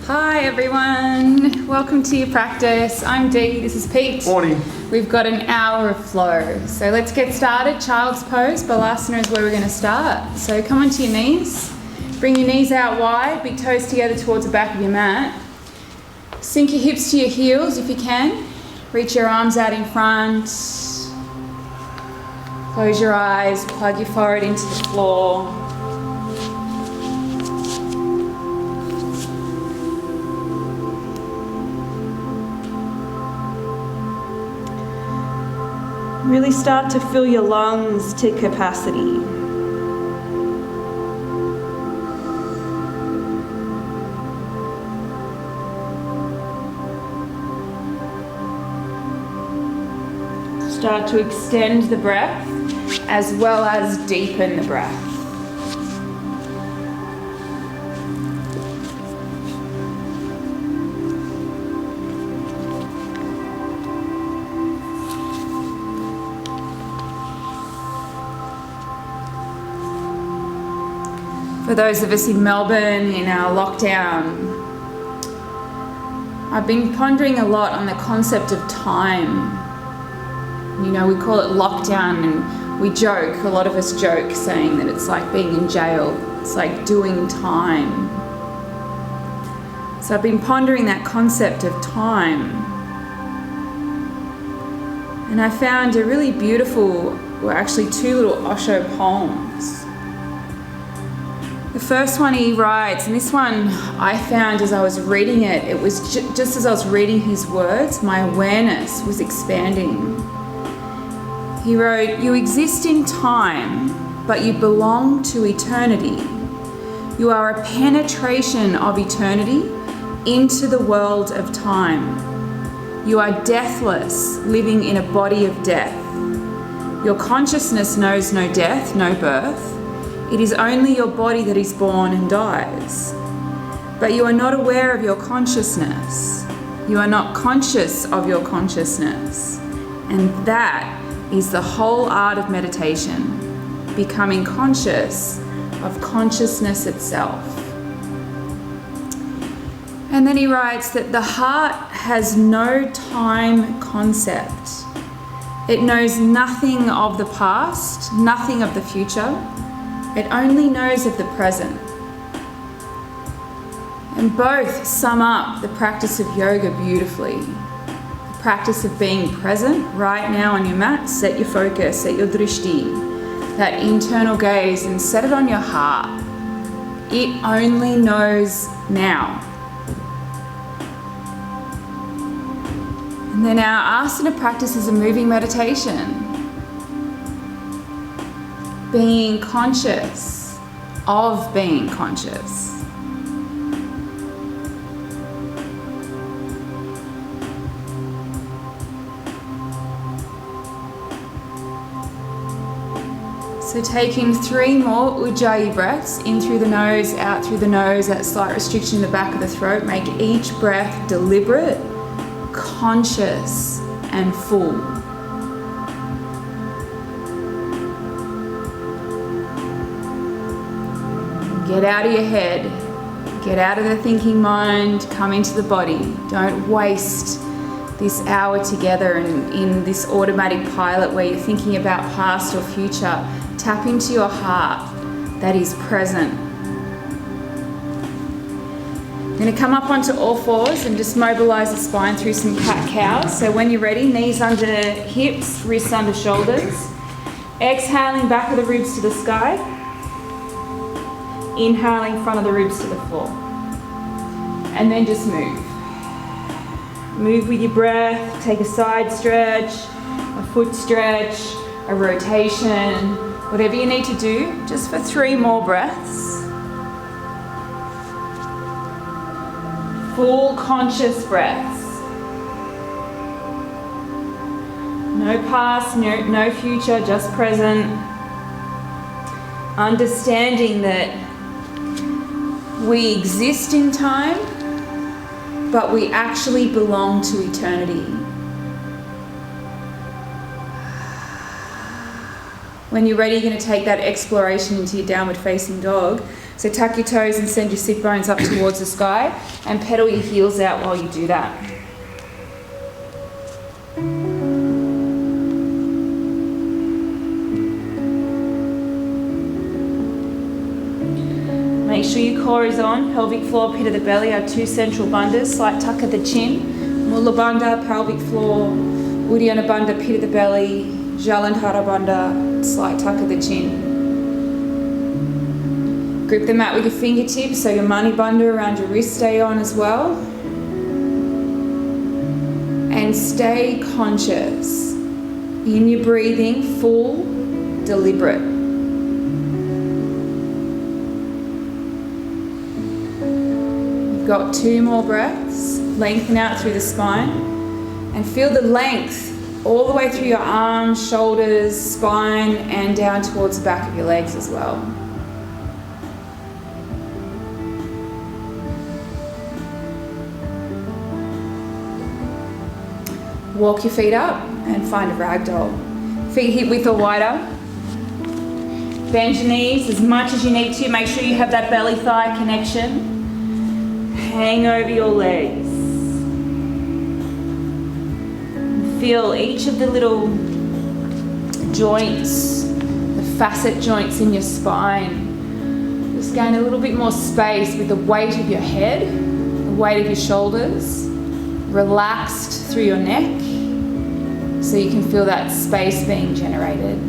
Hi everyone, welcome to your practice. I'm Dee, this is Pete. Morning. We've got an hour of flow. So let's get started. Child's pose, Balasana is where we're going to start. So come onto your knees, bring your knees out wide, big toes together towards the back of your mat. Sink your hips to your heels if you can. Reach your arms out in front. Close your eyes, plug your forehead into the floor. Really start to fill your lungs to capacity. Start to extend the breath as well as deepen the breath. For those of us in Melbourne in our lockdown, I've been pondering a lot on the concept of time. You know, we call it lockdown and we joke, a lot of us joke saying that it's like being in jail. It's like doing time. So I've been pondering that concept of time. And I found a really beautiful, well actually two little Osho poems. The first one he writes, and this one I found as I was reading it, it was just as I was reading his words, my awareness was expanding. He wrote, "You exist in time, but you belong to eternity. You are a penetration of eternity into the world of time. You are deathless, living in a body of death. Your consciousness knows no death, no birth. It is only your body that is born and dies. But you are not aware of your consciousness. You are not conscious of your consciousness. And that is the whole art of meditation, becoming conscious of consciousness itself." And then he writes that the heart has no time concept. It knows nothing of the past, nothing of the future. It only knows of the present. And both sum up the practice of yoga beautifully. The practice of being present right now on your mat. Set your focus, set your drishti, that internal gaze, and set it on your heart. It only knows now. And then our asana practice is a moving meditation. Being conscious of being conscious. So taking 3 more Ujjayi breaths, in through the nose, out through the nose, that slight restriction in the back of the throat. Make each breath deliberate, conscious, and full. Get out of your head, get out of the thinking mind, come into the body. Don't waste this hour together in this automatic pilot where you're thinking about past or future. Tap into your heart that is present. You're going to come up onto all fours and just mobilize the spine through some cat-cows. So when you're ready, knees under hips, wrists under shoulders. Exhaling back of the ribs to the sky. Inhaling front of the ribs to the floor. And then just move. Move with your breath. Take a side stretch, a foot stretch, a rotation, whatever you need to do, just for 3 more breaths. Full conscious breaths. No past, no future, just present. Understanding that we exist in time, but we actually belong to eternity. When you're ready, you're going to take that exploration into your downward facing dog. So tuck your toes and send your sit bones up towards the sky and pedal your heels out while you do that. Make sure your core is on, pelvic floor, pit of the belly, our two central bandhas, slight tuck of the chin, Mula Bandha, pelvic floor, Uddiyana Bandha, pit of the belly, Jalandhara Bandha, slight tuck of the chin. Grip the mat with your fingertips so your Mani Bandha around your wrist stay on as well. And stay conscious in your breathing, full, deliberate. Got 2 more breaths. Lengthen out through the spine and feel the length all the way through your arms, shoulders, spine, and down towards the back of your legs as well. Walk your feet up and find a ragdoll. Feet hip width or wider. Bend your knees as much as you need to. Make sure you have that belly thigh connection. Hang over your legs. Feel each of the little joints, the facet joints in your spine. Just gain a little bit more space with the weight of your head, the weight of your shoulders, relaxed through your neck, so you can feel that space being generated.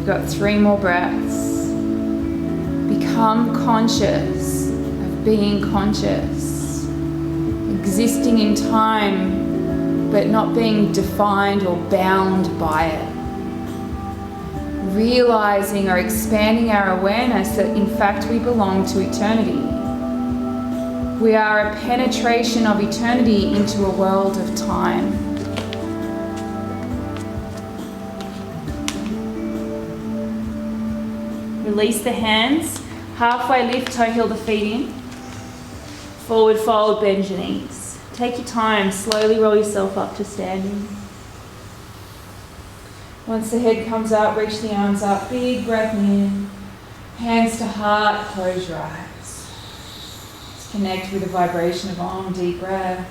Got 3 more breaths. Become conscious of being conscious, existing in time but not being defined or bound by it. Realizing or expanding our awareness that in fact we belong to eternity. We are a penetration of eternity into a world of time. Release the hands, halfway lift, toe heel the feet in. Forward fold, bend your knees. Take your time, slowly roll yourself up to standing. Once the head comes up, reach the arms up, big breath in. Hands to heart, close your eyes. Let's connect with the vibration of Om, deep breath.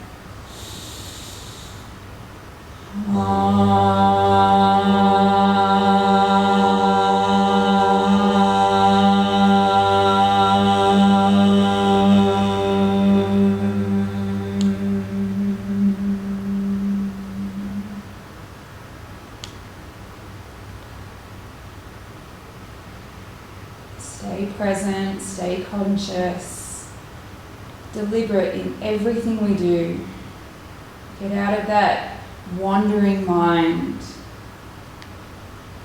Stay present, stay conscious, deliberate in everything we do. Get out of that wandering mind.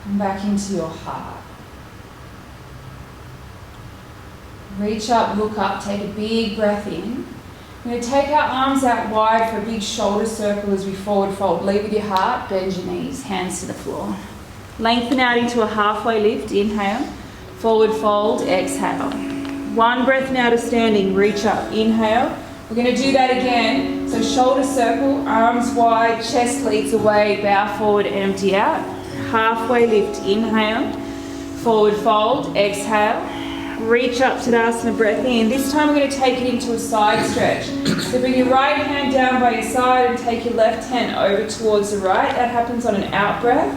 Come back into your heart. Reach up, look up, take a big breath in. We're going to take our arms out wide for a big shoulder circle as we forward fold. Lead with your heart, bend your knees, hands to the floor. Lengthen out into a halfway lift, inhale. Forward fold, exhale. 1 breath now to standing, reach up, inhale. We're going to do that again. So shoulder circle, arms wide, chest leads away, bow forward, empty out. Halfway lift, inhale. Forward fold, exhale. Reach up, Tadasana, breath in. This time we're going to take it into a side stretch. So bring your right hand down by your side and take your left hand over towards the right. That happens on an out breath.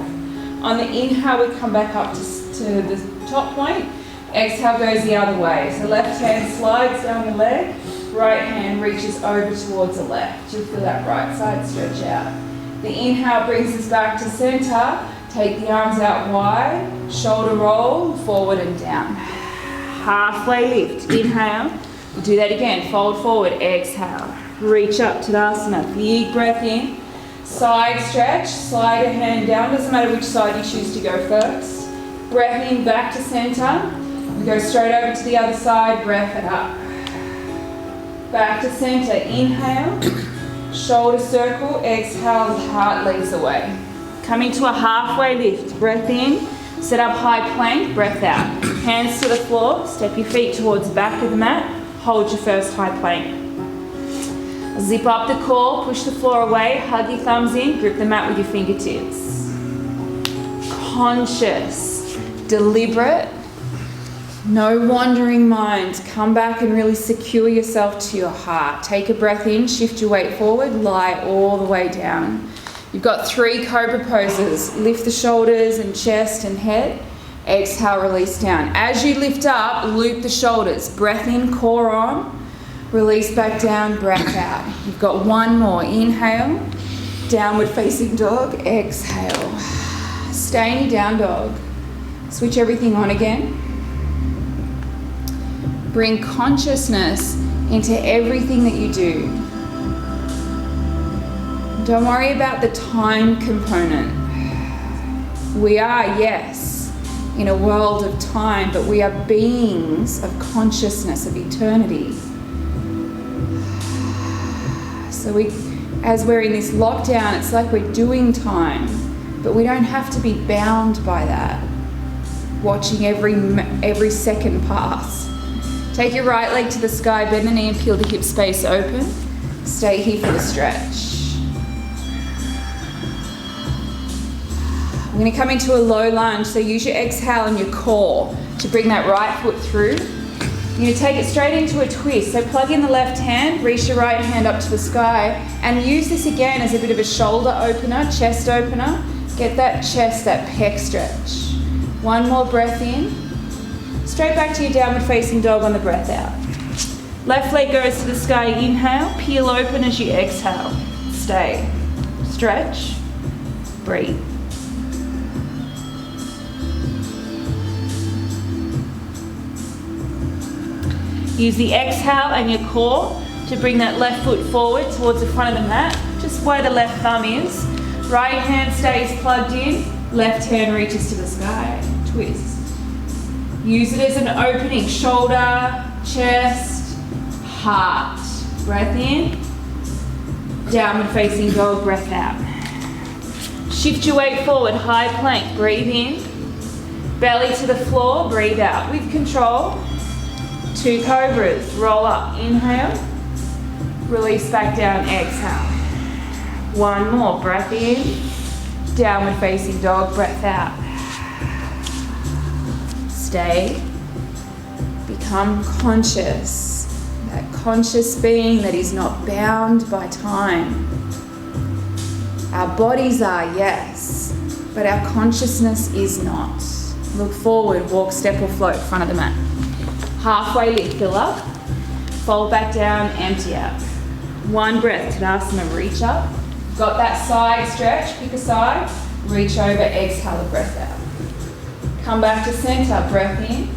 On the inhale, we come back up to the top point. Exhale goes the other way. So left hand slides down the leg, right hand reaches over towards the left. You'll feel that right side stretch out. The inhale brings us back to center. Take the arms out wide, shoulder roll, forward and down. Halfway lift, inhale. We'll do that again, fold forward, exhale. Reach up, Tadasana, big breath in. Side stretch, slide a hand down, doesn't matter which side you choose to go first. Breath in, back to center. We go straight over to the other side, breath it up. Back to center, inhale. Shoulder circle, exhale, heart leads away. Coming to a halfway lift, breath in. Set up high plank, breath out. Hands to the floor, step your feet towards the back of the mat. Hold your first high plank. Zip up the core, push the floor away, hug your thumbs in, grip the mat with your fingertips. Conscious, deliberate, no wandering mind. Come back and really secure yourself to your heart. Take a breath in, shift your weight forward, lie all the way down. You've got 3 cobra poses. Lift the shoulders and chest and head. Exhale, release down. As you lift up, loop the shoulders. Breath in, core on. Release back down, breath out. You've got 1 more. Inhale, downward facing dog. Exhale. Stay in your down dog. Switch everything on again. Bring consciousness into everything that you do. Don't worry about the time component. We are, yes, in a world of time, but we are beings of consciousness, of eternity. So as we're in this lockdown, it's like we're doing time, but we don't have to be bound by that. Watching every second pass. Take your right leg to the sky, bend the knee and peel the hip space open. Stay here for the stretch. We're going to come into a low lunge, so use your exhale and your core to bring that right foot through. You're going to take it straight into a twist. So plug in the left hand, reach your right hand up to the sky, and use this again as a bit of a shoulder opener, chest opener. Get that chest, that pec stretch. 1 more breath in. Straight back to your downward facing dog on the breath out. Left leg goes to the sky, inhale, peel open as you exhale. Stay, stretch, breathe. Use the exhale and your core to bring that left foot forward towards the front of the mat, just where the left thumb is. Right hand stays plugged in, left hand reaches to the sky. Twist. Use it as an opening, shoulder, chest, heart. Breath in, downward facing dog, breath out. Shift your weight forward, high plank, breathe in. Belly to the floor, breathe out with control. 2 cobras, roll up, inhale, release back down, exhale. 1 more, breath in, downward facing dog, breath out. Stay, become conscious, that conscious being that is not bound by time. Our bodies are, yes, but our consciousness is not. Look forward, walk, step or float, front of the mat. Halfway lift, fill up, fold back down, empty out. 1 breath, Tadasana, reach up. Got that side stretch, pick a side, reach over, exhale the breath out. Come back to center, breath in.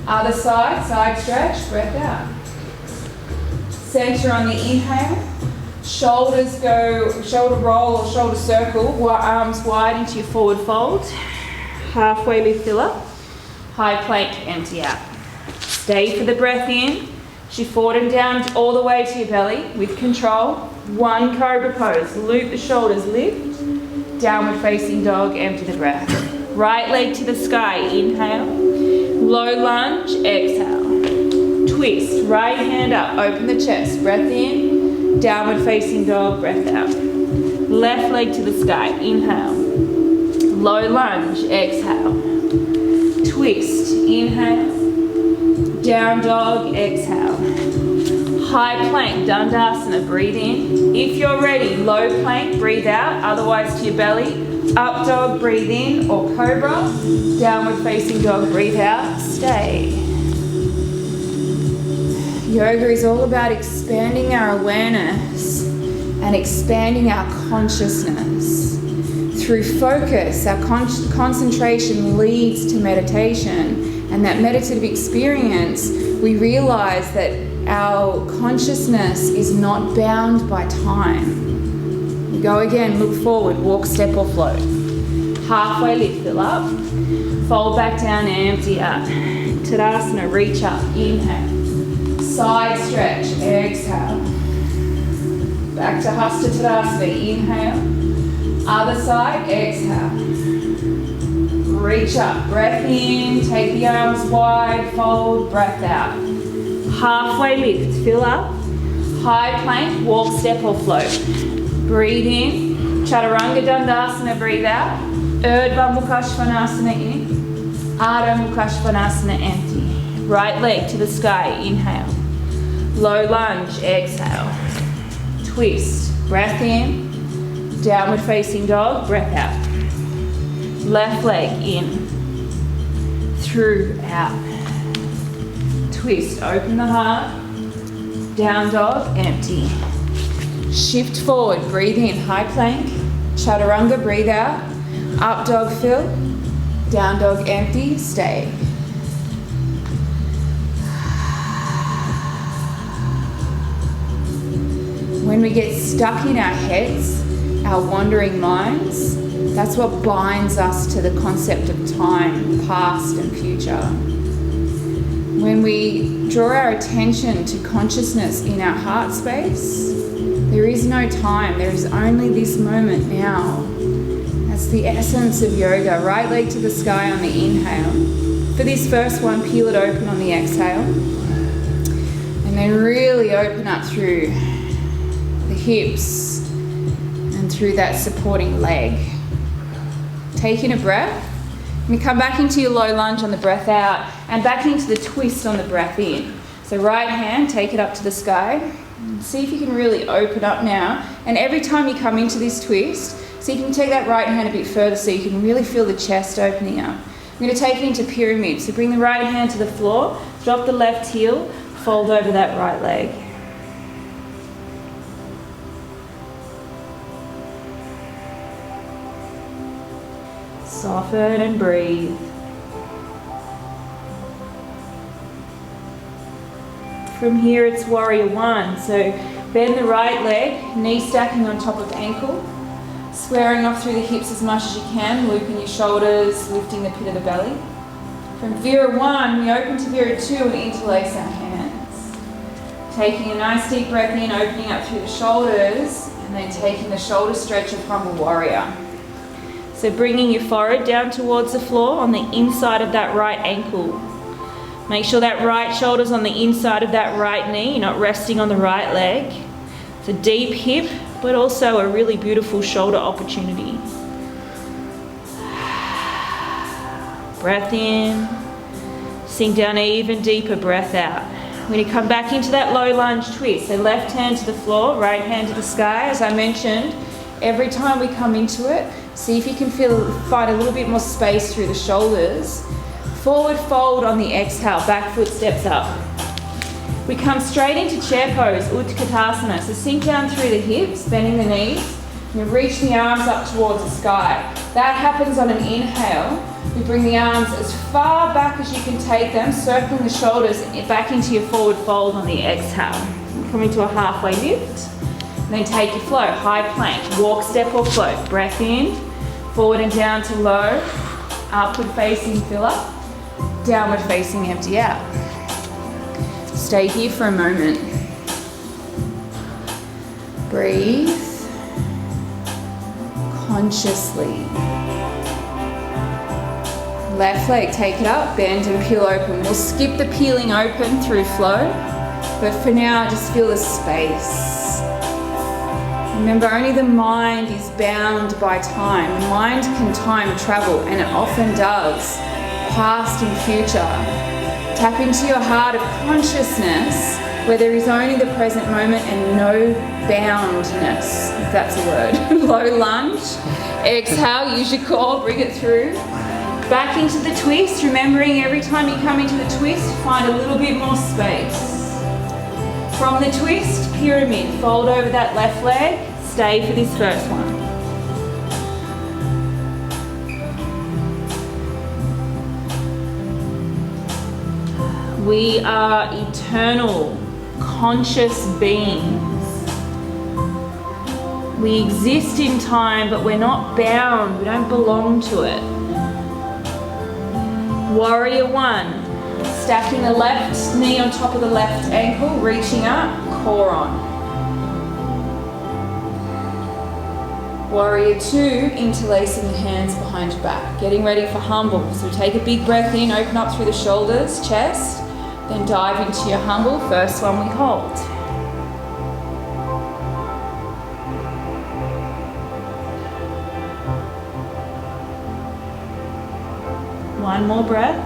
Other side, side stretch, breath out. Center on the inhale. Shoulders go, shoulder roll or shoulder circle, arms wide into your forward fold. Halfway lift, fill up. High plank, empty out. Stay for the breath in. Shift forward and down all the way to your belly with control. 1 cobra pose. Loop the shoulders, lift. Downward facing dog, empty the breath. Right leg to the sky, inhale. Low lunge, exhale. Twist, right hand up, open the chest. Breath in, downward facing dog, breath out. Left leg to the sky, inhale. Low lunge, exhale. Twist, inhale. Down dog, exhale. High plank, Dandasana, breathe in. If you're ready, low plank, breathe out, otherwise to your belly. Up dog, breathe in, or cobra. Downward facing dog, breathe out, stay. Yoga is all about expanding our awareness and expanding our consciousness. Through focus, our concentration leads to meditation, and that meditative experience, we realize that our consciousness is not bound by time. We go again, look forward, walk, step or float. Halfway lift, fill up. Fold back down, empty out. Tadasana, reach up, inhale. Side stretch, exhale. Back to Hasta Tadasana, inhale. Other side, exhale. Reach up, breath in, take the arms wide, fold, breath out. Halfway lift, fill up. High plank, walk, step or float. Breathe in, Chaturanga Dandasana, breathe out. Urdhva Mukha Svanasana in, Ardha Mukha Svanasana empty. Right leg to the sky, inhale. Low lunge, exhale. Twist, breath in, downward facing dog, breath out. Left leg in, through, out. Twist, open the heart. Down dog, empty. Shift forward, breathe in, high plank. Chaturanga, breathe out. Up dog, fill. Down dog, empty, stay. When we get stuck in our heads, our wandering minds, that's what binds us to the concept of time, past and future. When we draw our attention to consciousness in our heart space, there is no time, there is only this moment now. That's the essence of yoga. Right leg to the sky on the inhale. For this first one, peel it open on the exhale. And then really open up through the hips and through that supporting leg. Take in a breath. And come back into your low lunge on the breath out and back into the twist on the breath in. So right hand, take it up to the sky. See if you can really open up now. And every time you come into this twist, see if you can take that right hand a bit further so you can really feel the chest opening up. I'm going to take it into pyramid. So bring the right hand to the floor, drop the left heel, fold over that right leg. Soften and breathe. From here it's warrior one. So bend the right leg, knee stacking on top of ankle, squaring off through the hips as much as you can, looping your shoulders, lifting the pit of the belly. From Vira one, we open to Vira two and interlace our hands. Taking a nice deep breath in, opening up through the shoulders, and then taking the shoulder stretch of humble warrior. So bringing your forehead down towards the floor on the inside of that right ankle. Make sure that right shoulder's on the inside of that right knee, you're not resting on the right leg. It's a deep hip, but also a really beautiful shoulder opportunity. Breath in, sink down even deeper, breath out. We're going to come back into that low lunge twist. So left hand to the floor, right hand to the sky. As I mentioned, every time we come into it, see if you can find a little bit more space through the shoulders. Forward fold on the exhale, back foot steps up. We come straight into chair pose, Utkatasana. So sink down through the hips, bending the knees, and reach the arms up towards the sky. That happens on an inhale. We bring the arms as far back as you can take them, circling the shoulders back into your forward fold on the exhale. Coming to a halfway lift. Then take your flow, high plank, walk, step or float. Breath in, forward and down to low, upward facing fill up, downward facing empty out. Stay here for a moment. Breathe consciously. Left leg, take it up, bend and peel open. We'll skip the peeling open through flow, but for now just feel the space. Remember, only the mind is bound by time. The mind can time travel, and it often does, past and future. Tap into your heart of consciousness, where there is only the present moment and no boundness, if that's a word. Low lunge. Exhale, use your core, bring it through. Back into the twist, remembering every time you come into the twist, find a little bit more space. From the twist, pyramid, fold over that left leg, stay for this first one. We are eternal, conscious beings. We exist in time, but we're not bound, we don't belong to it. Warrior one. Stacking the left knee on top of the left ankle, reaching up, core on. Warrior two, interlacing the hands behind your back. Getting ready for humble. So take a big breath in, open up through the shoulders, chest, then dive into your humble. First one we hold. One more breath.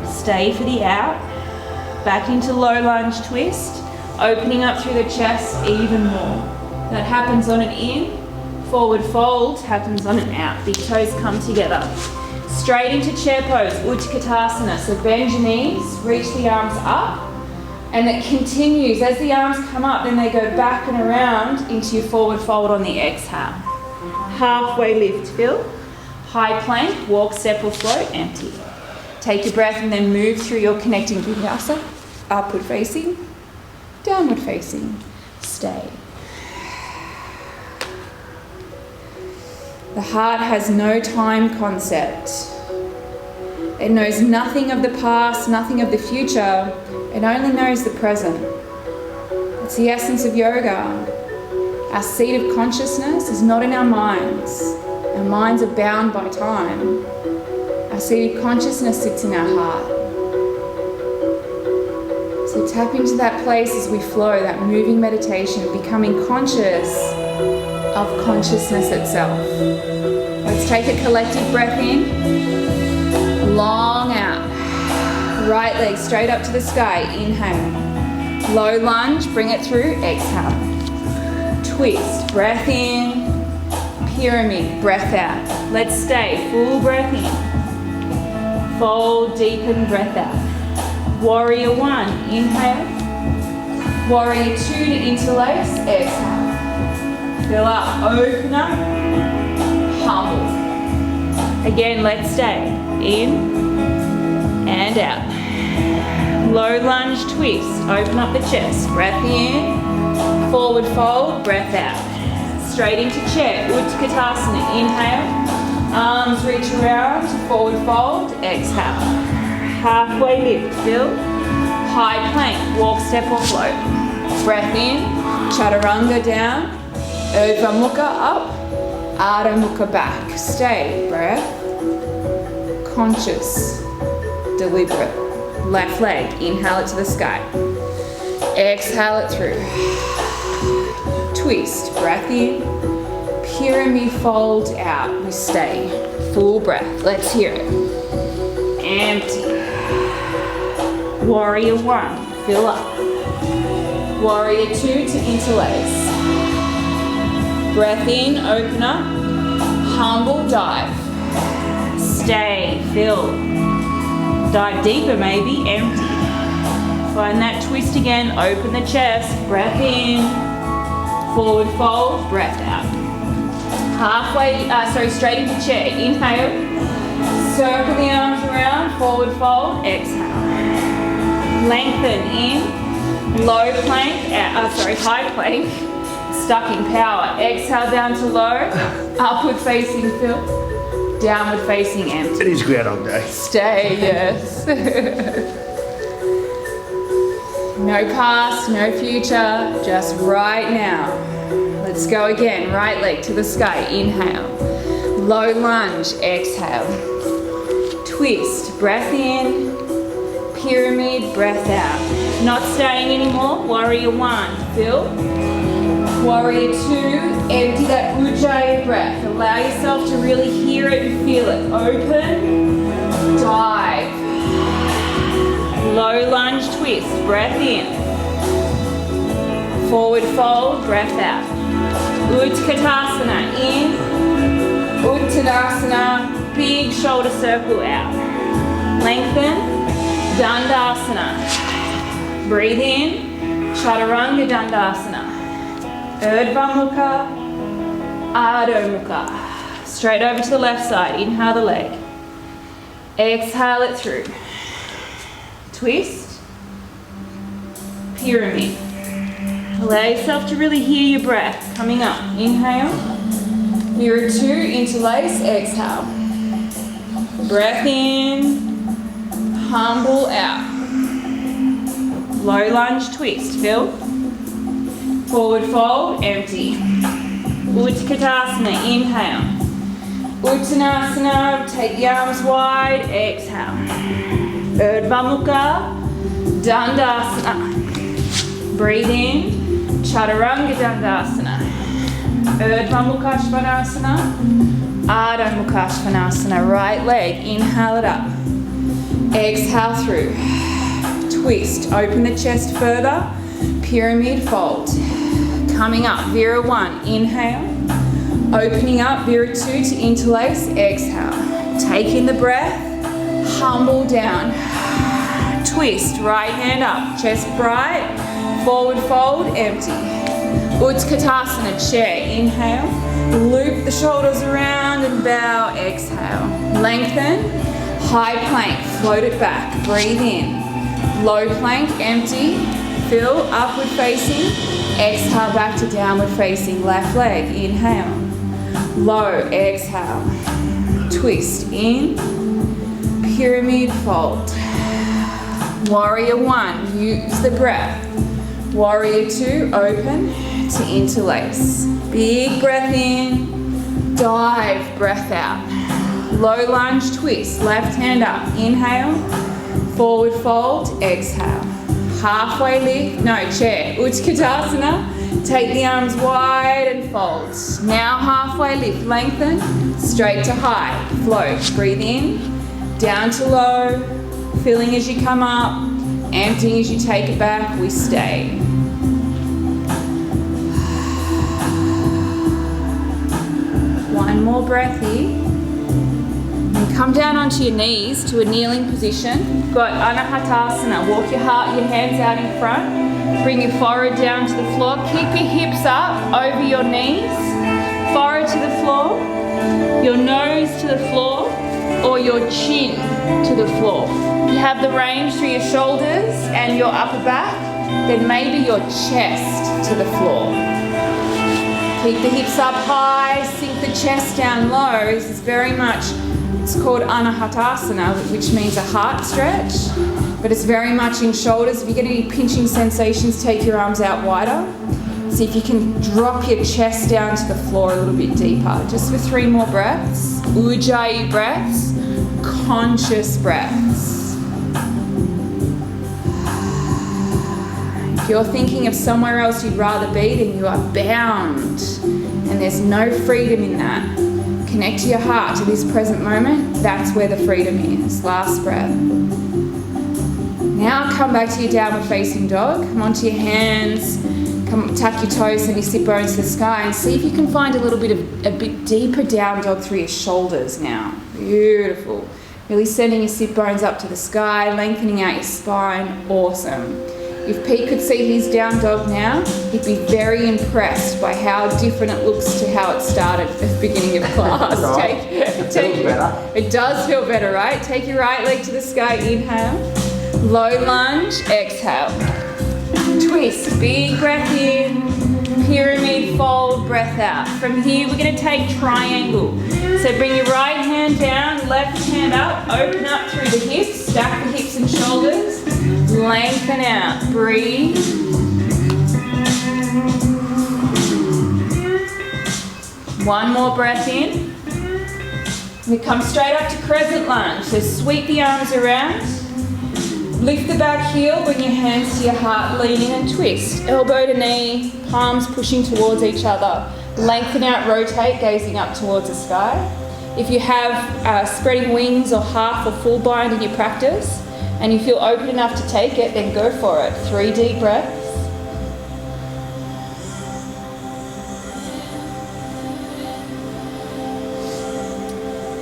Stay for the out. Back into low lunge twist. Opening up through the chest even more. That happens on an in. Forward fold happens on an out. Big toes come together. Straight into chair pose, Utkatasana. So bend your knees, reach the arms up. And it continues. As the arms come up, then they go back and around into your forward fold on the exhale. Halfway lift, Phil. High plank, walk, step or float, empty. Take your breath and then move through your connecting vinyasa. Upward facing, downward facing, stay. The heart has no time concept. It knows nothing of the past, nothing of the future. It only knows the present. It's the essence of yoga. Our seat of consciousness is not in our minds. Our minds are bound by time. Our seat of consciousness sits in our heart. So tap into that place as we flow, that moving meditation, becoming conscious of consciousness itself. Let's take a collective breath in, long out. Right leg straight up to the sky, inhale. Low lunge, bring it through, exhale. Twist, breath in, pyramid, breath out. Let's stay, full breath in. Fold, deepen, breath out. Warrior one, inhale. Warrior two to interlace, exhale. Fill up, open up, humble. Again, let's stay, in and out. Low lunge twist, open up the chest, breath in, forward fold, breath out. Straight into chair, Utkatasana, inhale, arms reach around, forward fold, exhale. Halfway lift, Phil. High plank, walk, step or float. Breath in, chaturanga down, Urdhva Mukha up, Adho Mukha back. Stay, breath, conscious, deliberate. Left leg, inhale it to the sky. Exhale it through. Twist, breath in. Pyramid fold out, we stay. Full breath, let's hear it. Empty. Warrior one, fill up. Warrior two to interlace. Breath in, open up. Humble dive. Stay, fill. Dive deeper maybe, empty. Find that twist again, open the chest, breath in, forward fold, breath out. Halfway, straight into chair, inhale, circle the arms around, forward fold, exhale. Lengthen in, low plank, high plank, stuck in power. Exhale down to low, upward facing fill. Downward facing empty. It is Groundhog Day. Stay, yes. No past, no future, just right now. Let's go again. Right leg to the sky. Inhale. Low lunge. Exhale. Twist. Breath in. Pyramid. Breath out. Not staying anymore. Warrior one. Fill. Warrior two, empty that ujjayi breath. Allow yourself to really hear it and feel it. Open, dive. Low lunge twist, breath in. Forward fold, breath out. Utkatasana, in. Uttanasana, big shoulder circle out. Lengthen, Dandasana. Breathe in, Chaturanga Dandasana. Urdhva Mukha, Adho Mukha. Straight over to the left side. Inhale the leg. Exhale it through. Twist. Pyramid. Allow yourself to really hear your breath coming up. Inhale. Mirror two, interlace. Exhale. Breath in. Humble out. Low lunge twist. Fill. Forward fold, empty. Utkatasana, inhale. Uttanasana, take the arms wide, exhale. Urdhva Mukha, Dandasana. Breathe in, Chaturanga Dandasana. Urdhva Mukha Svanasana, Adho Mukha Svanasana. Right leg, inhale it up. Exhale through. Twist, open the chest further. Pyramid fold. Coming up, Vira 1, inhale. Opening up, Vira 2 to interlace, exhale. Take in the breath, humble down. Twist, right hand up, chest bright. Forward fold, empty. Utkatasana, chair, inhale. Loop the shoulders around and bow, exhale. Lengthen, high plank, float it back, breathe in. Low plank, empty. Fill, upward facing. Exhale back to downward facing, left leg, inhale. Low, exhale. Twist, in. Pyramid fold. Warrior 1, use the breath. Warrior 2, open to interlace. Big breath in, dive, breath out. Low lunge, twist, left hand up, inhale. Forward fold, exhale. Halfway lift, no, chair, Utkatasana. Take the arms wide and fold. Now halfway lift, lengthen, straight to high, float. Breathe in, down to low, filling as you come up, emptying as you take it back, we stay. One more breath here. And come down onto your knees to a kneeling position. You've got Anahatasana. Walk your hands out in front. Bring your forehead down to the floor. Keep your hips up over your knees. Forehead to the floor. Your nose to the floor. Or your chin to the floor. You have the range through your shoulders and your upper back. Then maybe your chest to the floor. Keep the hips up high, sink the chest down low. This is very much, it's called Anahatasana, which means a heart stretch, but it's very much in shoulders. If you get any pinching sensations, take your arms out wider. See if you can drop your chest down to the floor a little bit deeper. Just for 3 more breaths. Ujjayi breaths, conscious breaths. If you're thinking of somewhere else you'd rather be, then you are bound. And there's no freedom in that. Connect to your heart, to this present moment. That's where the freedom is. Last breath. Now come back to your downward facing dog. Come onto your hands. Come tuck your toes and your sit bones to the sky and see if you can find a bit deeper down dog through your shoulders now. Beautiful. Really sending your sit bones up to the sky, lengthening out your spine. Awesome. If Pete could see his down dog now, he'd be very impressed by how different it looks to how it started at the beginning of class. Right. It feels better. It does feel better, right? Take your right leg to the sky, inhale. Low lunge, exhale. Twist, big breath in. Pyramid fold, breath out. From here, we're going to take triangle. So bring your right hand down, left hand up, open up through the hips, stack the hips and shoulders. Lengthen out, breathe. One more breath in. We come straight up to crescent lunge. So sweep the arms around. Lift the back heel, bring your hands to your heart, lean in and twist. Elbow to knee, palms pushing towards each other. Lengthen out, rotate, gazing up towards the sky. If you have spreading wings or half or full bind in your practice, and you feel open enough to take it, then go for it. 3 deep breaths.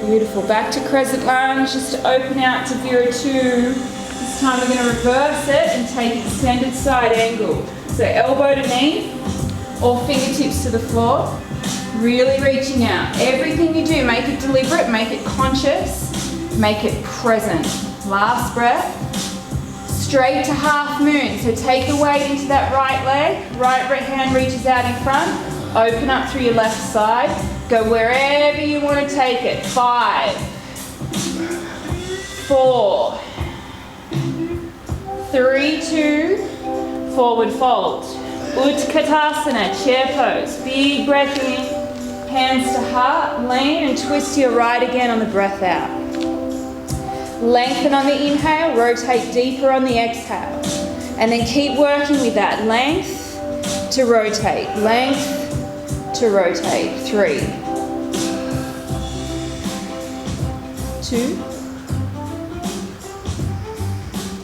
Beautiful. Back to crescent lunge, just to open out to Vira 2. This time we're going to reverse it and take extended side angle. So elbow to knee or fingertips to the floor. Really reaching out. Everything you do, make it deliberate, make it conscious, make it present. Last breath. Straight to half moon. So take the weight into that right leg. Right hand reaches out in front. Open up through your left side. Go wherever you want to take it. 5, 4, 3, 2, forward fold. Utkatasana, chair pose. Big breath in. Hands to heart. Lean and twist to your right again on the breath out. Lengthen on the inhale, rotate deeper on the exhale. And then keep working with that length to rotate, length to rotate. 3, 2,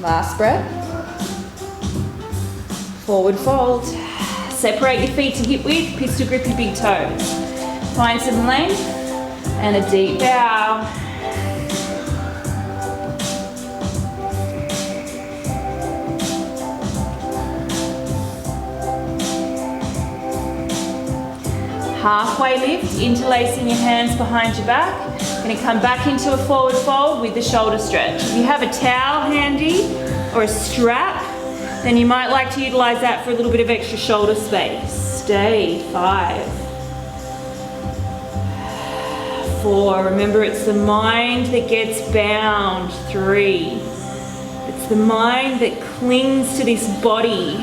last breath. Forward fold. Separate your feet to hip width, pistol grip your big toes. Find some length and a deep bow. Halfway lift, interlacing your hands behind your back. Going to come back into a forward fold with the shoulder stretch. If you have a towel handy or a strap, then you might like to utilize that for a little bit of extra shoulder space. Stay. 5, 4, remember it's the mind that gets bound. 3, it's the mind that clings to this body.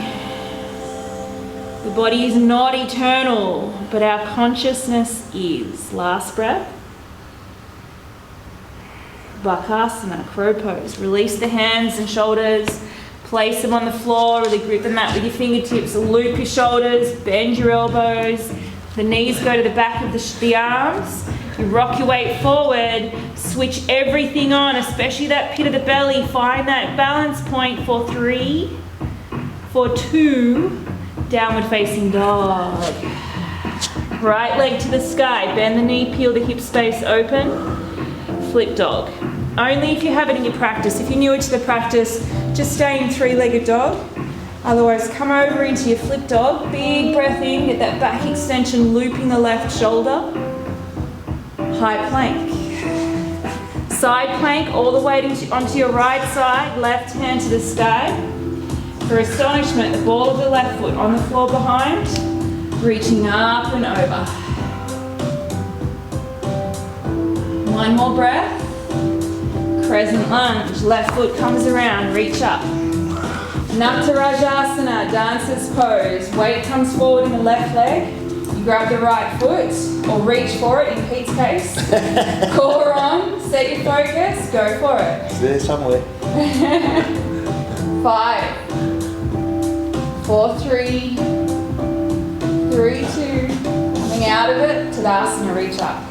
The body is not eternal, but our consciousness is. Last breath. Bakasana, crow pose. Release the hands and shoulders. Place them on the floor, really grip the mat with your fingertips. Loop your shoulders, bend your elbows. The knees go to the back of the arms. You rock your weight forward. Switch everything on, especially that pit of the belly. Find that balance point for 3, for 2, downward facing dog. Right leg to the sky, bend the knee, peel the hip space open. Flip dog. Only if you have it in your practice. If you're newer to the practice, just stay in 3-legged dog. Otherwise, come over into your flip dog. Big breath in, get that back extension, looping the left shoulder. High plank. Side plank, all the way onto your right side, left hand to the sky. For astonishment, the ball of the left foot on the floor behind, reaching up and over. One more breath. Crescent lunge, left foot comes around, reach up. Nattarajasana, dancer's pose. Weight comes forward in the left leg. You grab the right foot, or reach for it in Pete's case. Core on, set your focus, go for it. It's there somewhere. 5, 4, 3, 3, 2. Coming out of it, Tadasana, reach up.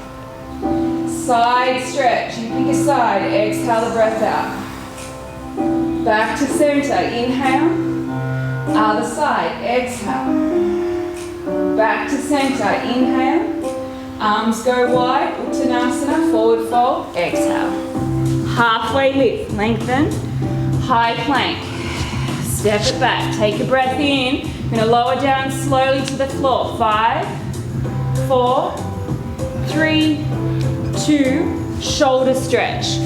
Side stretch, you pick a side, exhale the breath out. Back to center, inhale. Other side, exhale. Back to center, inhale. Arms go wide, Uttanasana, forward fold, exhale. Halfway lift, lengthen. High plank. Step it back, take a breath in. You're going to lower down slowly to the floor. 5, 4, 3, 2, shoulder stretch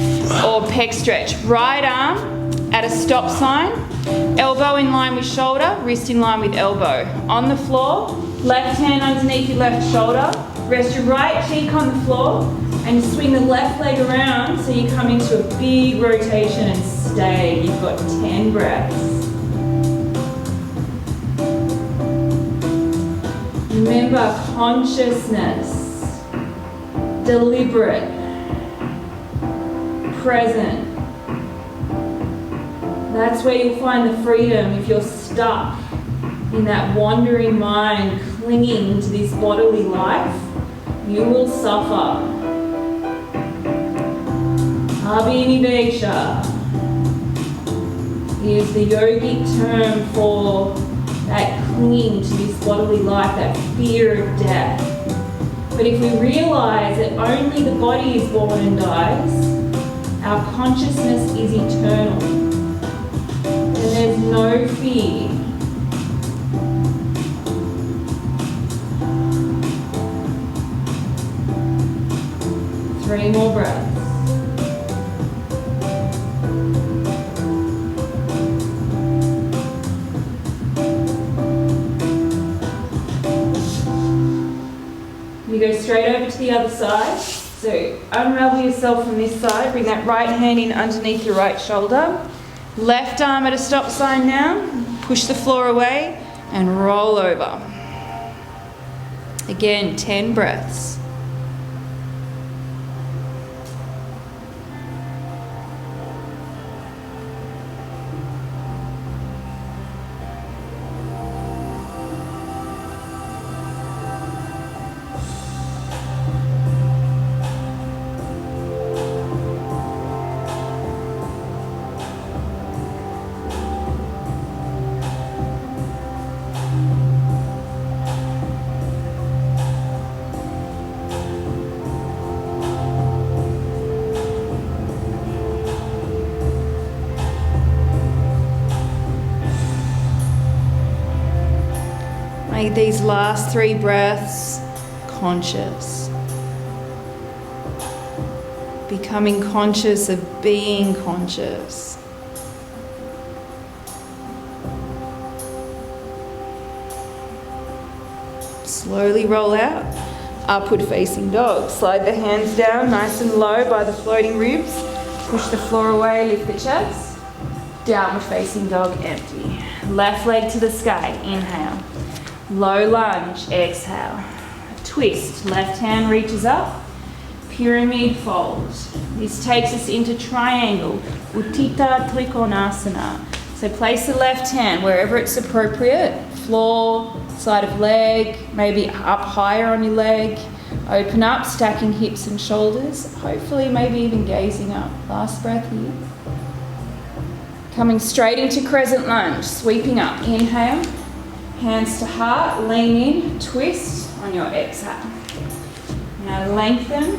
or pec stretch. Right arm at a stop sign, elbow in line with shoulder, wrist in line with elbow. On the floor, left hand underneath your left shoulder, rest your right cheek on the floor and swing the left leg around so you come into a big rotation and stay. You've got 10 breaths. Remember, consciousness, deliberate, present. That's where you'll find the freedom. If you're stuck in that wandering mind, clinging to this bodily life, you will suffer. Abhinivesha is the yogic term for that clinging to this bodily life, that fear of death. But if we realize that only the body is born and dies, our consciousness is eternal, then there's no fear. Three more breaths. You go straight over to the other side. So unravel yourself from this side. Bring that right hand in underneath your right shoulder. Left arm at a stop sign now. Push the floor away and roll over. Again, 10 breaths. Take these last 3 breaths conscious. Becoming conscious of being conscious. Slowly roll out. Upward facing dog. Slide the hands down nice and low by the floating ribs. Push the floor away, lift the chest. Downward facing dog, empty. Left leg to the sky, inhale. Low lunge, exhale. Twist, left hand reaches up. Pyramid fold. This takes us into triangle, Utthita Trikonasana. So place the left hand wherever it's appropriate. Floor, side of leg, maybe up higher on your leg. Open up, stacking hips and shoulders. Hopefully maybe even gazing up. Last breath here. Coming straight into crescent lunge, sweeping up. Inhale, hands to heart, lean in, twist on your exhale. Now lengthen,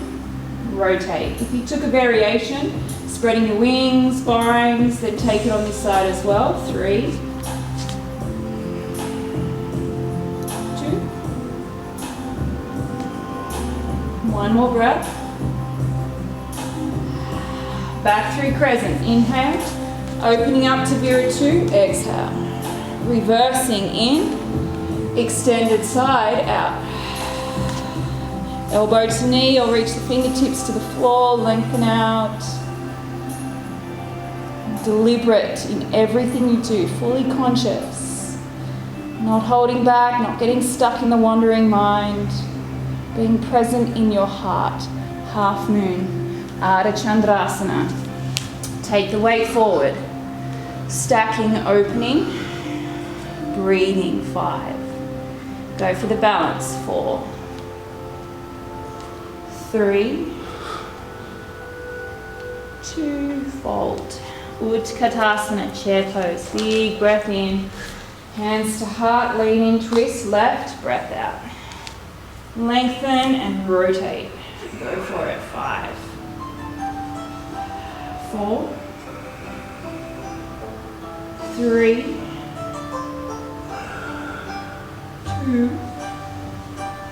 rotate. If you took a variation, spreading your wings, spines, then take it on this side as well. 3, 2. One more breath. Back through crescent. Inhale. Opening up to Viratu. Exhale. Reversing in. Extended side out. Elbow to knee or reach the fingertips to the floor. Lengthen out. Deliberate in everything you do. Fully conscious. Not holding back. Not getting stuck in the wandering mind. Being present in your heart. Half moon. Ardha Chandrasana. Take the weight forward. Stacking, opening. Breathing, 5. Go for the balance, 4. 3. 2. Fold. Utkatasana, chair pose. Big breath in. Hands to heart, lean in, twist, left, breath out. Lengthen and rotate. Go for it. 5. 4. 3. 2.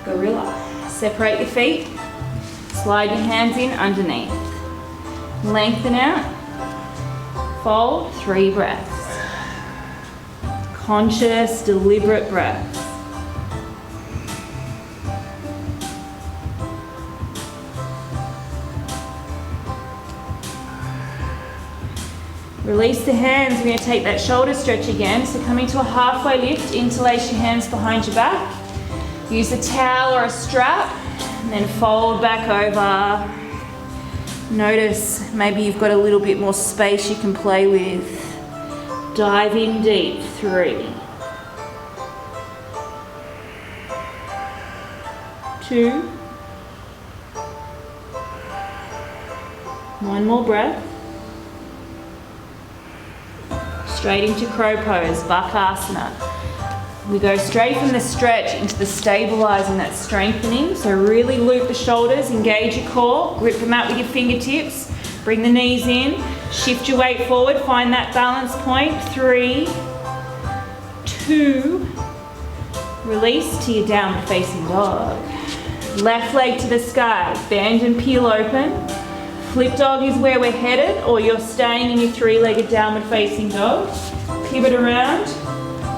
Gorilla. Separate your feet. Slide your hands in underneath. Lengthen out. Fold. 3 breaths. Conscious, deliberate breaths. Release the hands. We're going to take that shoulder stretch again. So coming to a halfway lift, interlace your hands behind your back. Use a towel or a strap, and then fold back over. Notice maybe you've got a little bit more space you can play with. Dive in deep. 3. 2. One more breath. Straight into crow pose, Bakasana. We go straight from the stretch into the stabilizing, that strengthening. So really loop the shoulders, engage your core, grip the mat with your fingertips, bring the knees in, shift your weight forward, find that balance point. 3, 2, release to your downward facing dog. Left leg to the sky, bend and peel open. Flip dog is where we're headed, or you're staying in your 3-legged downward facing dog. Pivot around,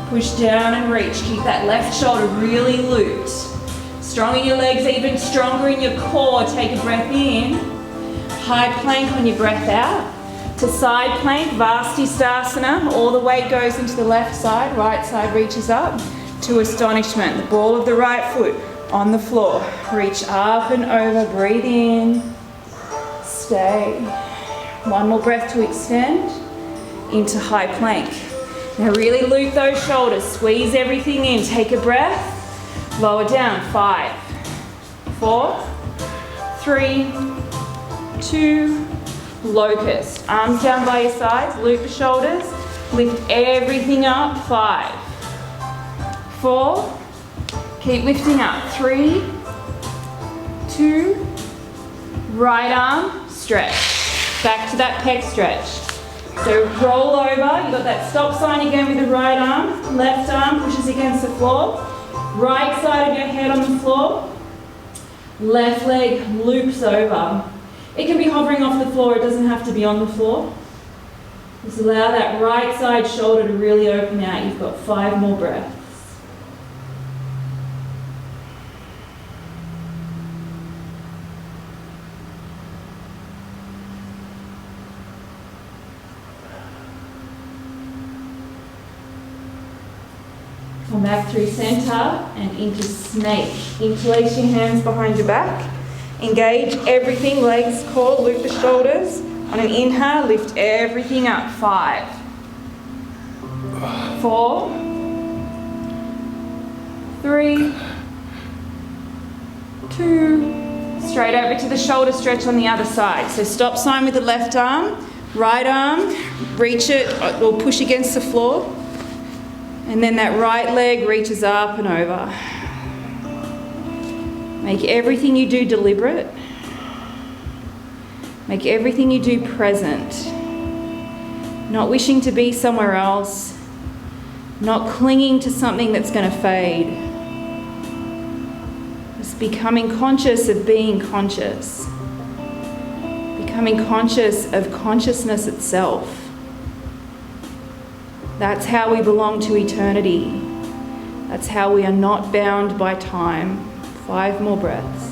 push down and reach. Keep that left shoulder really looped. Strong in your legs, even stronger in your core. Take a breath in. High plank on your breath out. To side plank, Vastisthasana. All the weight goes into the left side, right side reaches up. To astonishment, the ball of the right foot on the floor. Reach up and over, breathe in. Stay. One more breath to extend into high plank. Now really loop those shoulders, squeeze everything in, take a breath, lower down. 5, 4, 3, 2, locust. Arms down by your sides, loop the shoulders, lift everything up. 5, 4, keep lifting up. 3, 2, right arm, stretch. Back to that pec stretch. So roll over, you've got that stop sign again with the right arm. Left arm pushes against the floor. Right side of your head on the floor. Left leg loops over. It can be hovering off the floor, it doesn't have to be on the floor. Just allow that right side shoulder to really open out. You've got 5 more breaths. Come back through center and into snake. Interlace your hands behind your back. Engage everything, legs, core, loop the shoulders. On an inhale, lift everything up. 5, 4, 3, 2. Straight over to the shoulder stretch on the other side. So stop sign with the left arm, right arm, reach it or push against the floor. And then that right leg reaches up and over. Make everything you do deliberate. Make everything you do present. Not wishing to be somewhere else. Not clinging to something that's going to fade. Just becoming conscious of being conscious. Becoming conscious of consciousness itself. That's how we belong to eternity. That's how we are not bound by time. 5 more breaths.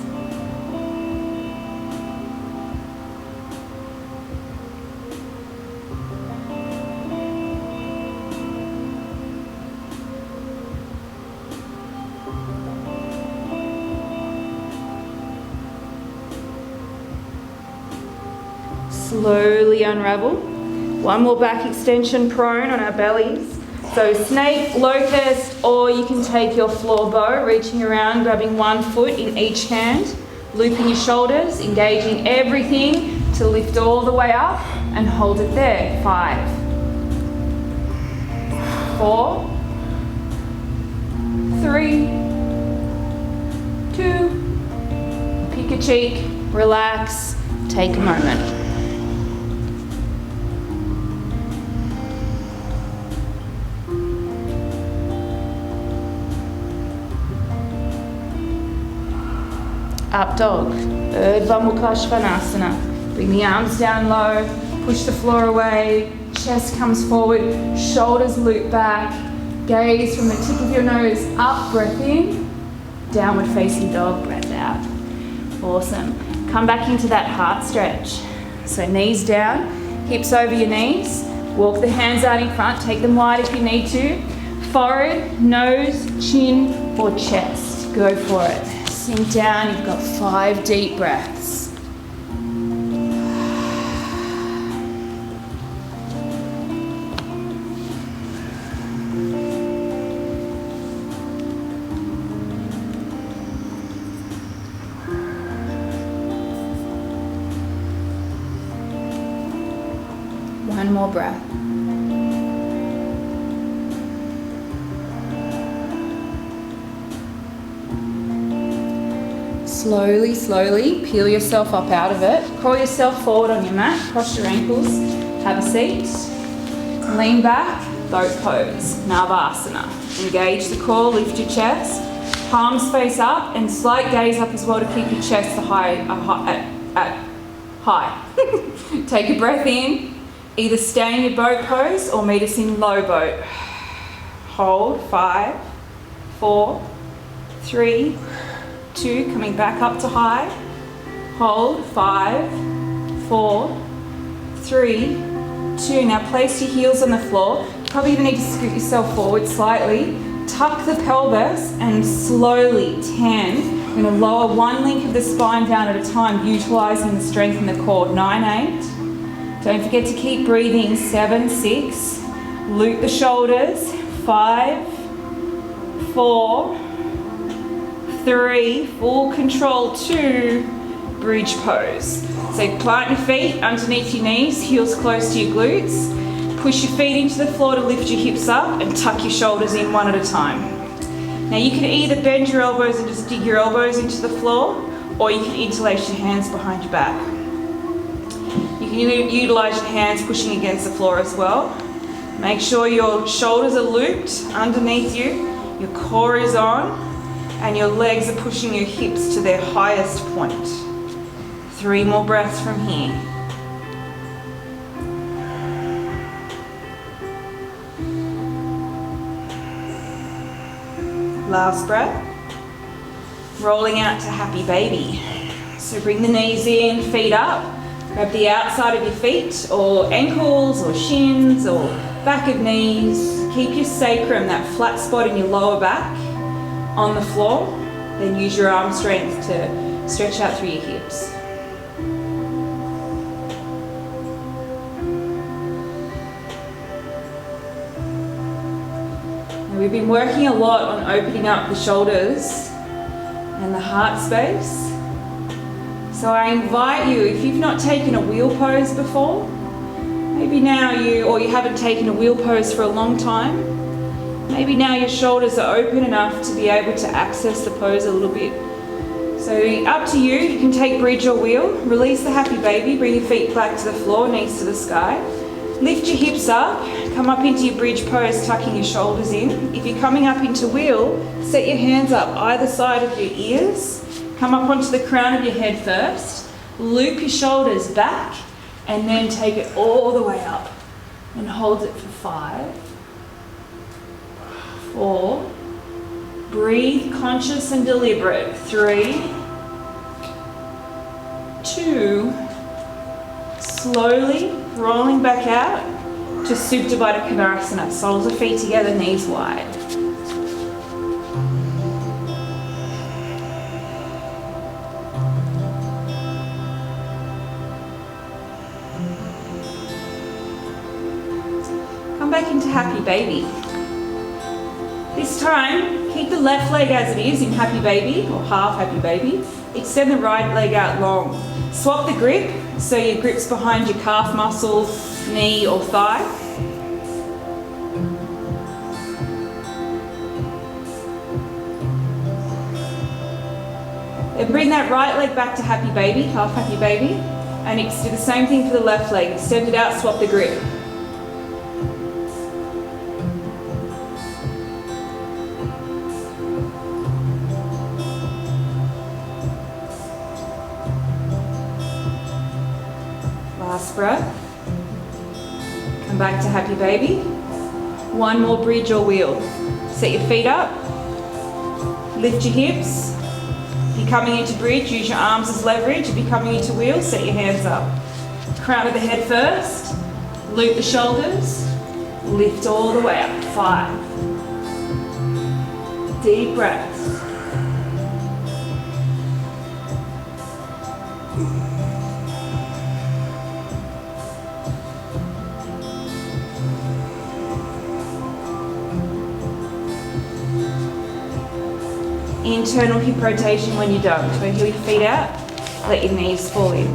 Slowly unravel. 1 more back extension prone on our bellies. So snake, locust, or you can take your floor bow, reaching around, grabbing 1 foot in each hand, looping your shoulders, engaging everything to lift all the way up and hold it there. 5, 4, 3, 2, pick a cheek, relax, take a moment. Up dog, Urdhva Mukha Svanasana. Bring the arms down low, push the floor away, chest comes forward, shoulders loop back, gaze from the tip of your nose up, breath in, downward facing dog, breath out. Awesome. Come back into that heart stretch. So knees down, hips over your knees, walk the hands out in front, take them wide if you need to. Forehead, nose, chin or chest, go for it. Sink down, you've got 5 deep breaths. One more breath. Slowly, slowly peel yourself up out of it. Crawl yourself forward on your mat, cross your ankles, have a seat. Lean back, boat pose, Navasana. Engage the core, lift your chest, palms face up and slight gaze up as well to keep your chest high. Take a breath in, either stay in your boat pose or meet us in low boat. Hold, 5, 4, 3, 2, coming back up to high. Hold, 5, 4, 3, 2. Now place your heels on the floor. You probably even need to scoot yourself forward slightly. Tuck the pelvis and slowly, 10. We're going to lower 1 link of the spine down at a time, utilising the strength in the core. 9, 8. Don't forget to keep breathing. 7, 6. Loop the shoulders. 5, 4, 3, full control, 2, bridge pose. So plant your feet underneath your knees, heels close to your glutes. Push your feet into the floor to lift your hips up and tuck your shoulders in 1 at a time. Now you can either bend your elbows and just dig your elbows into the floor, or you can interlace your hands behind your back. You can utilise your hands pushing against the floor as well. Make sure your shoulders are looped underneath you, your core is on. and your legs are pushing your hips to their highest point. 3 more breaths from here. Last breath. Rolling out to happy baby. So bring the knees in, feet up. Grab the outside of your feet or ankles or shins or back of knees. Keep your sacrum, that flat spot in your lower back, on the floor. Then use your arm strength to stretch out through your hips. Now we've been working a lot on opening up the shoulders and the heart space. So I invite you, if you've not taken a wheel pose before, maybe now you haven't taken a wheel pose for a long time, maybe now your shoulders are open enough to be able to access the pose a little bit. So up to you, you can take bridge or wheel, release the happy baby, bring your feet back to the floor, knees to the sky. Lift your hips up, come up into your bridge pose, tucking your shoulders in. If you're coming up into wheel, set your hands up either side of your ears. Come up onto the crown of your head first. Loop your shoulders back and then take it all the way up. And hold it for 5, 4. Breathe conscious and deliberate. 3, 2. Slowly rolling back out to Supta Baddha Konasana. Soles of feet together, knees wide. Come back into happy baby. This time, keep the left leg as it is in happy baby or half happy baby. Extend the right leg out long. Swap the grip, so your grip's behind your calf muscle, knee or thigh. Then bring that right leg back to happy baby, half happy baby, and do the same thing for the left leg. Extend it out, swap the grip. Last breath. Come back to happy baby. 1 more bridge or wheel. Set your feet up. Lift your hips. If you're coming into bridge, use your arms as leverage. If you're coming into wheel, set your hands up. Crown of the head first. Loop the shoulders. Lift all the way up. 5. Deep breaths. Internal hip rotation when you're done. So heel your feet out, let your knees fall in.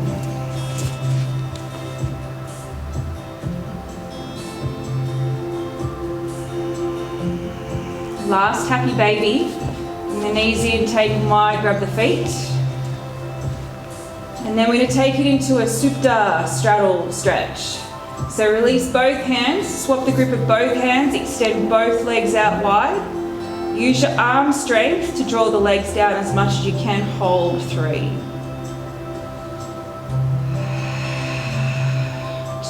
Last happy baby. Bring the knees in, take them wide, grab the feet. And then we're going to take it into a Supta straddle stretch. So release both hands, swap the grip of both hands, extend both legs out wide. Use your arm strength to draw the legs down as much as you can. Hold 3,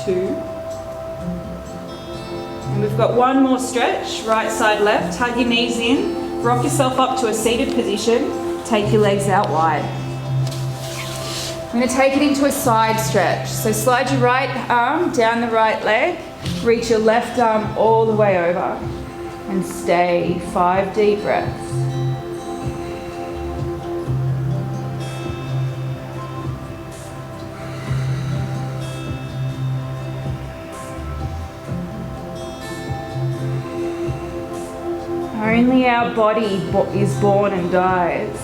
2. And we've got 1 more stretch, right side left. Hug your knees in, rock yourself up to a seated position. Take your legs out wide. I'm going to take it into a side stretch. So slide your right arm down the right leg, reach your left arm all the way over. And stay. 5 deep breaths. Only our body is born and dies.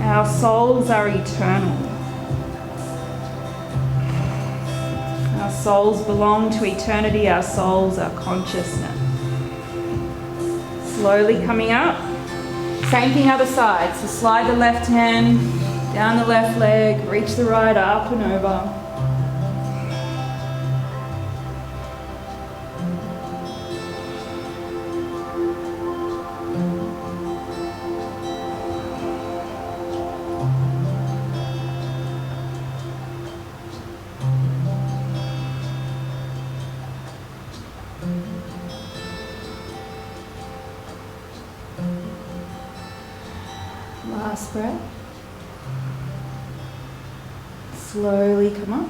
Our souls are eternal. Our souls belong to eternity. Our souls are consciousness. Slowly coming up. Same thing other side. So slide the left hand down the left leg, reach the right up and over. breath. Slowly come up.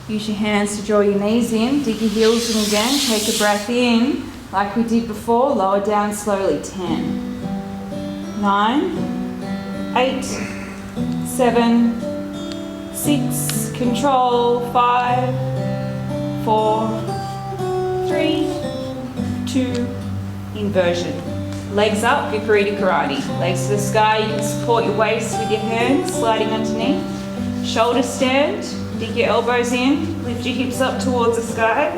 Use your hands to draw your knees in. Dig your heels in again. Take a breath in like we did before. Lower down slowly. 10, 9, 8, 7, 6. Control. 5, 4, 3, 2. Inversion. Legs up, Viparita Karate. Legs to the sky. You can support your waist with your hands sliding underneath. Shoulder stand. Dig your elbows in. Lift your hips up towards the sky.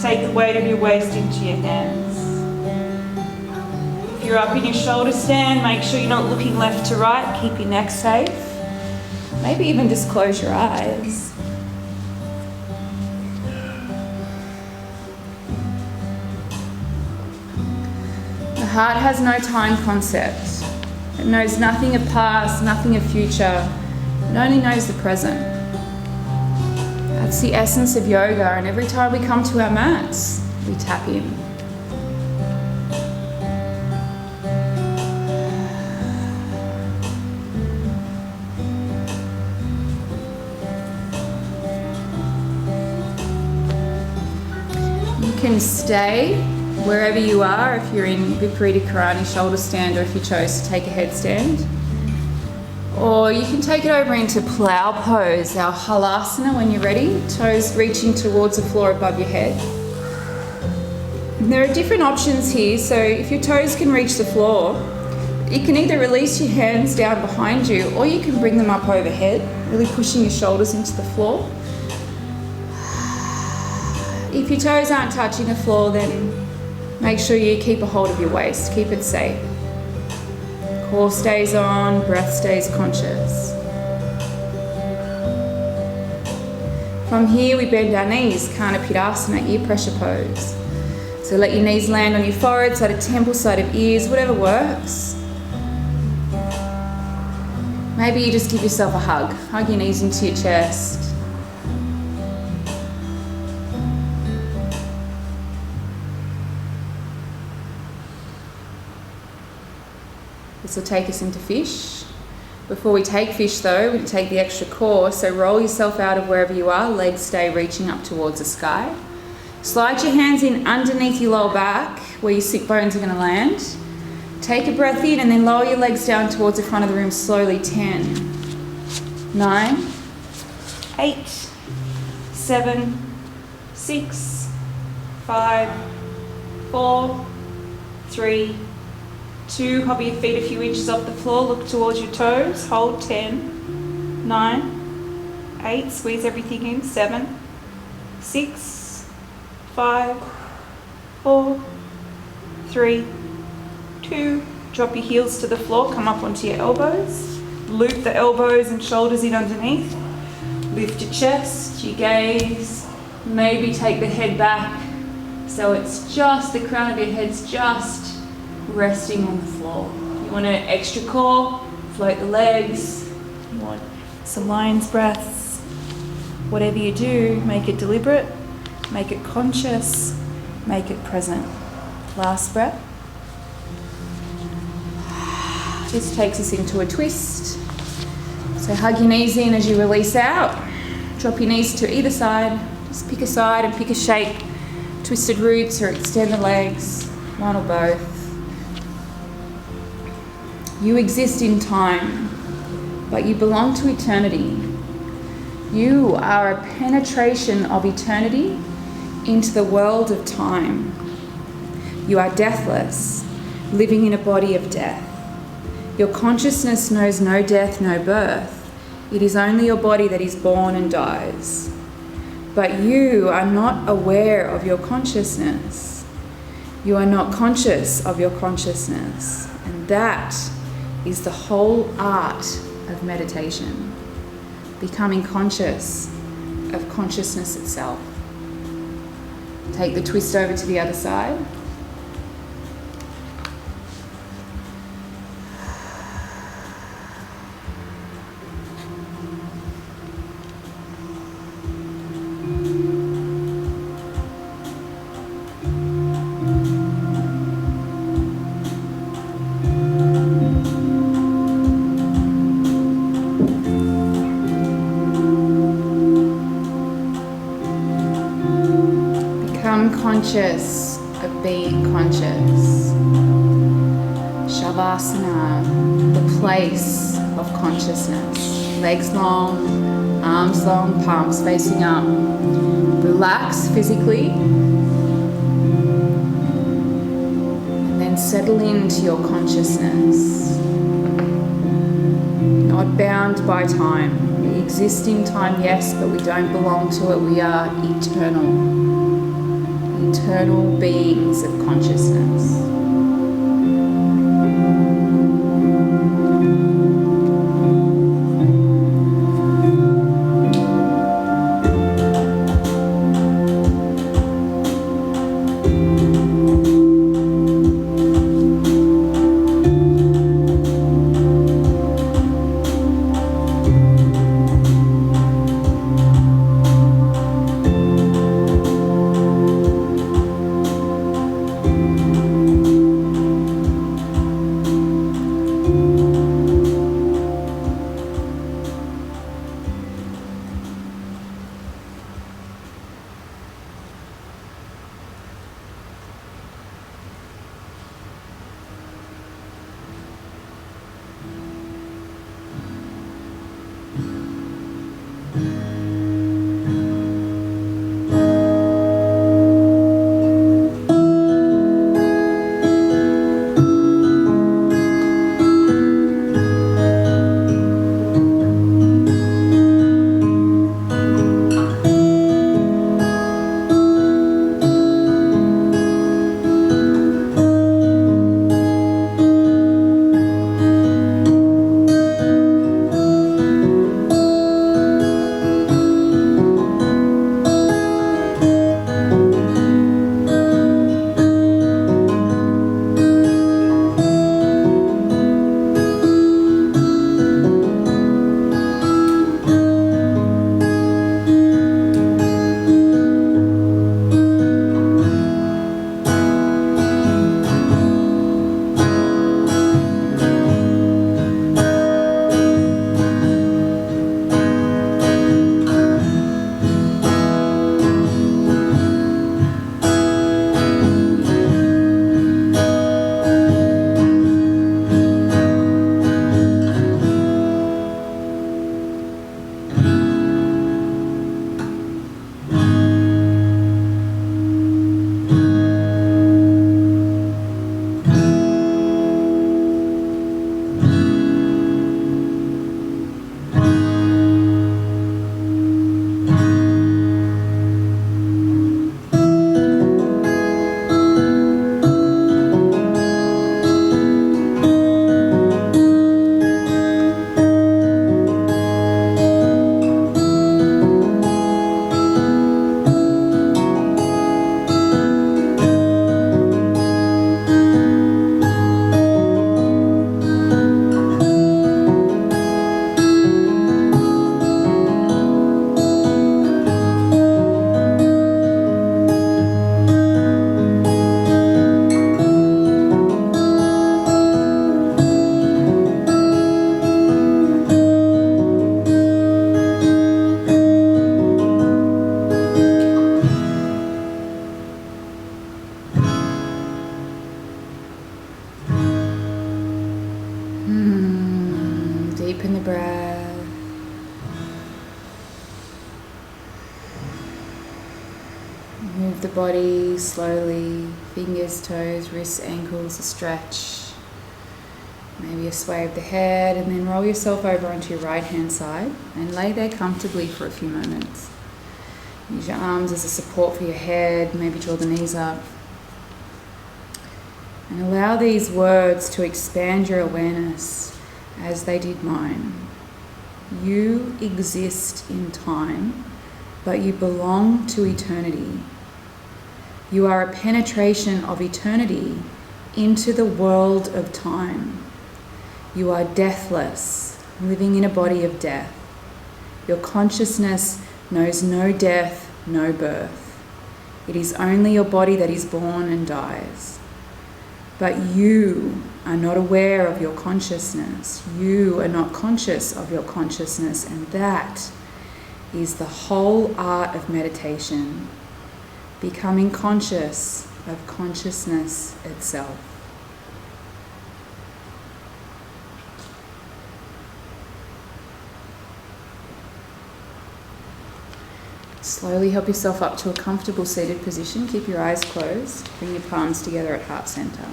Take the weight of your waist into your hands. If you're up in your shoulder stand, make sure you're not looking left to right. Keep your neck safe. Maybe even just close your eyes. The heart has no time concept. It knows nothing of past, nothing of future. It only knows the present. That's the essence of yoga, and every time we come to our mats, we tap in. You can stay wherever you are, if you're in Viparita Karani shoulder stand, or if you chose to take a headstand. Or you can take it over into plow pose, our halasana when you're ready, toes reaching towards the floor above your head. And there are different options here, so if your toes can reach the floor, you can either release your hands down behind you, or you can bring them up overhead, really pushing your shoulders into the floor. If your toes aren't touching the floor, then make sure you keep a hold of your waist, keep it safe. Core stays on, breath stays conscious. From here we bend our knees, Kanapidasana, ear pressure pose. So let your knees land on your forehead, side of temple, side of ears, whatever works. Maybe you just give yourself a hug. Hug your knees into your chest. This will take us into fish. Before we take fish though, we take the extra core, so roll yourself out of wherever you are, legs stay reaching up towards the sky. Slide your hands in underneath your lower back, where your sit bones are going to land. Take a breath in and then lower your legs down towards the front of the room slowly. 10, 9, 8, 7, 6, 5, 4, 3, 2, hover your feet a few inches off the floor, look towards your toes, hold. 10, 9, 8, squeeze everything in. 7, 6, 5, 4, 3, 2, drop your heels to the floor, come up onto your elbows, loop the elbows and shoulders in underneath, lift your chest, your gaze, maybe take the head back so it's just the crown of your head's just resting on the floor. You want an extra core, float the legs. You want some lion's breaths. Whatever you do, make it deliberate, make it conscious, make it present. Last breath. This takes us into a twist. So hug your knees in as you release out. Drop your knees to either side. Just pick a side and pick a shape. Twisted roots or extend the legs, one or both. You exist in time, but you belong to eternity. You are a penetration of eternity into the world of time. You are deathless, living in a body of death. Your consciousness knows no death, no birth. It is only your body that is born and dies. But you are not aware of your consciousness. You are not conscious of your consciousness. And that is the whole art of meditation. Becoming conscious of consciousness itself. Take the twist over to the other side. conscious of being conscious. Shavasana, the place of consciousness. Legs long, arms long, palms facing up. Relax physically. And then settle into your consciousness. Not bound by time. We exist in time, yes, but we don't belong to it. We are eternal. Eternal beings of consciousness. Deepen the breath. Move the body slowly, fingers, toes, wrists, ankles, a stretch. Maybe a sway of the head, and then roll yourself over onto your right hand side and lay there comfortably for a few moments. Use your arms as a support for your head, maybe draw the knees up. And allow these words to expand your awareness as they did mine. You exist in time, but you belong to eternity. You are a penetration of eternity into the world of time. You are deathless, living in a body of death. Your consciousness knows no death, no birth. It is only your body that is born and dies. But you are not aware of your consciousness. You are not conscious of your consciousness, and that is the whole art of meditation. becoming conscious of consciousness itself. Slowly help yourself up to a comfortable seated position. Keep your eyes closed. Bring your palms together at heart center.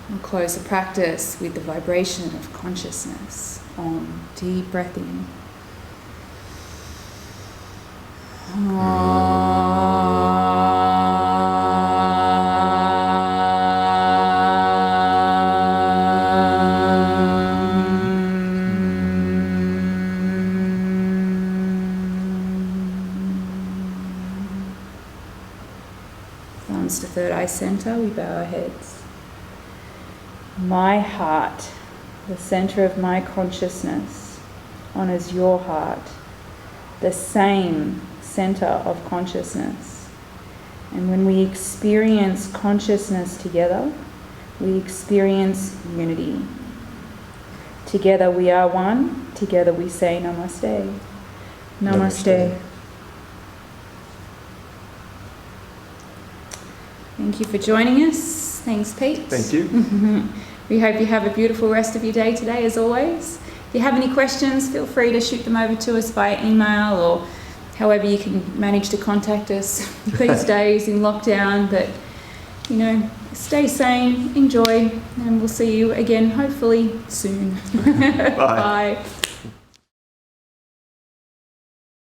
We'll close the practice with the vibration of consciousness. Om. Deep breath in. Thumbs to third eye center, we bow our heads. My heart, the center of my consciousness, honors your heart, the same center of consciousness. And when we experience consciousness together, we experience unity. Together we are one, together we say namaste. Namaste. Thank you for joining us. Thanks, Pete. Thank you. We hope you have a beautiful rest of your day today, as always. If you have any questions, feel free to shoot them over to us via email or however you can manage to contact us these days in lockdown. But, you know, stay sane, enjoy, and we'll see you again hopefully soon. Bye. Bye.